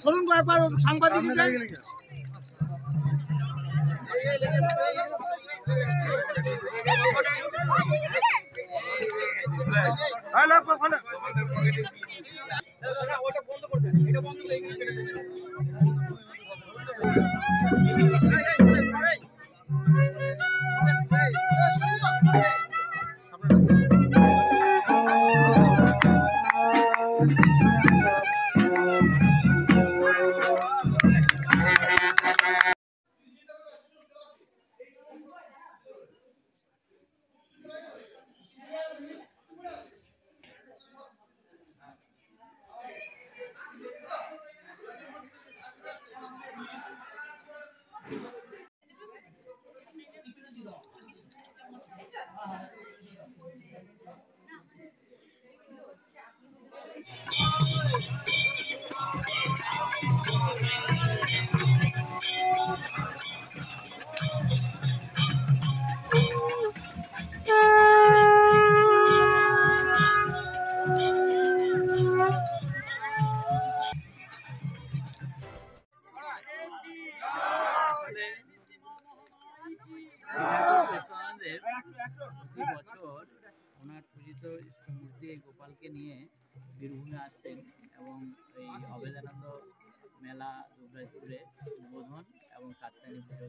শুনুন সাংবাদিক প্রতি বছর ওনার পূজিত ইষ্টমূর্তি এই গোপালকে নিয়ে বীরভূমে আসতেন এবং এই অভেদানন্দ মেলা দুবরাজপুরে উদ্বোধন এবং কাত্যায়নী পুজো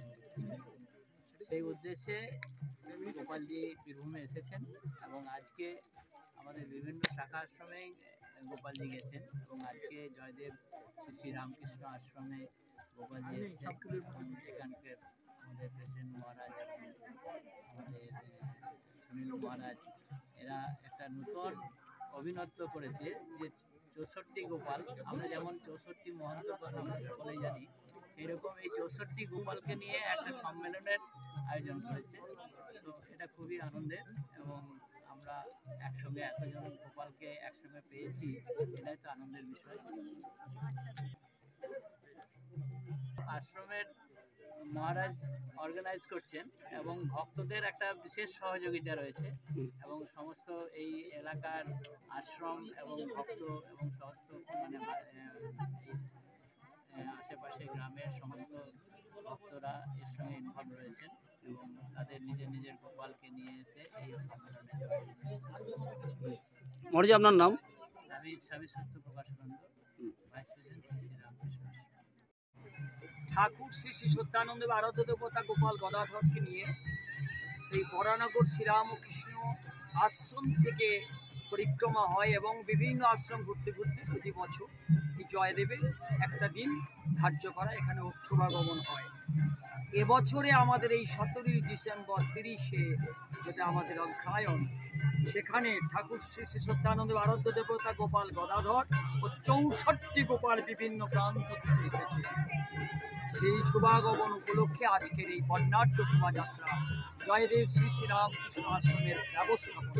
সেই উদ্দেশ্যে গোপালজি বীরভূমে এসেছেন এবং আজকে আমাদের বিভিন্ন শাখা আশ্রমে গোপালজি গেছেন এবং আজকে জয়দেব শ্রী শ্রী রামকৃষ্ণ আশ্রমে গোপালজি এসেছেন এবং এখানকার আমাদের প্রেসিডেন্ট মহারাজ এবং আমাদের সুনীল মহারাজ এরা একটা নতুন অভিনব করেছে যে 64 গোপাল, আমরা যেমন 64 মহন্ত কথা আমরা সকলেই জানি, সেই রকম এই 64 গোপালকে নিয়ে একটা সম্মেলনের আয়োজন করেছে। তো সেটা খুবই আনন্দের এবং আমরা একসঙ্গে এতজন গোপালকে একসঙ্গে পেয়েছি, এটাই তো আনন্দের বিষয়। আশ্রমের মহারাজ অর্গানাইজ করছেন এবং ভক্তদের একটা বিশেষ সহযোগিতা রয়েছে এবং সমস্ত এই এলাকার আশ্রম এবং ভক্ত এবং সমস্ত আশেপাশে গ্রামের সমস্ত ভক্তরা এর সঙ্গে ইনভলভ রয়েছেন এবং তাদের নিজের নিজের গোপালকে নিয়ে এসে এই সম্মেলনে মহারাজ আপনার নাম? আমি স্বামী সত্য প্রকাশানন্দ, ভাইস প্রেসিডেন্ট শ্রী শ্রী রামকৃষ্ণ। ঠাকুর শ্রী শ্রী সত্যানন্দ আরাধ্য দেবতা গোপাল গদাধরকে নিয়ে এই বরানগর শ্রীরামকৃষ্ণ আশ্রম থেকে পরিক্রমা হয় এবং বিভিন্ন আশ্রম ঘুরতে ঘুরতে প্রতি বছর এই জয়দেবে একটা দিন ধার্য করা এখানে শুভাগমন হয়। এবছরে আমাদের এই 17 ডিসেম্বর 30-এ যেটা আমাদের অধ্যায়ন, সেখানে ঠাকুর শ্রী শ্রী সত্যানন্দ আরাধ্য দেবতা গোপাল গদাধর ও 64 গোপাল বিভিন্ন প্রান্ত থেকে এসেছে। সেই শুভাগমন উপলক্ষে আজকের এই বর্ণাঢ্য শোভাযাত্রা জয়দেব শ্রী শ্রী রামকৃষ্ণ আশ্রমের ব্যবস্থাপনা।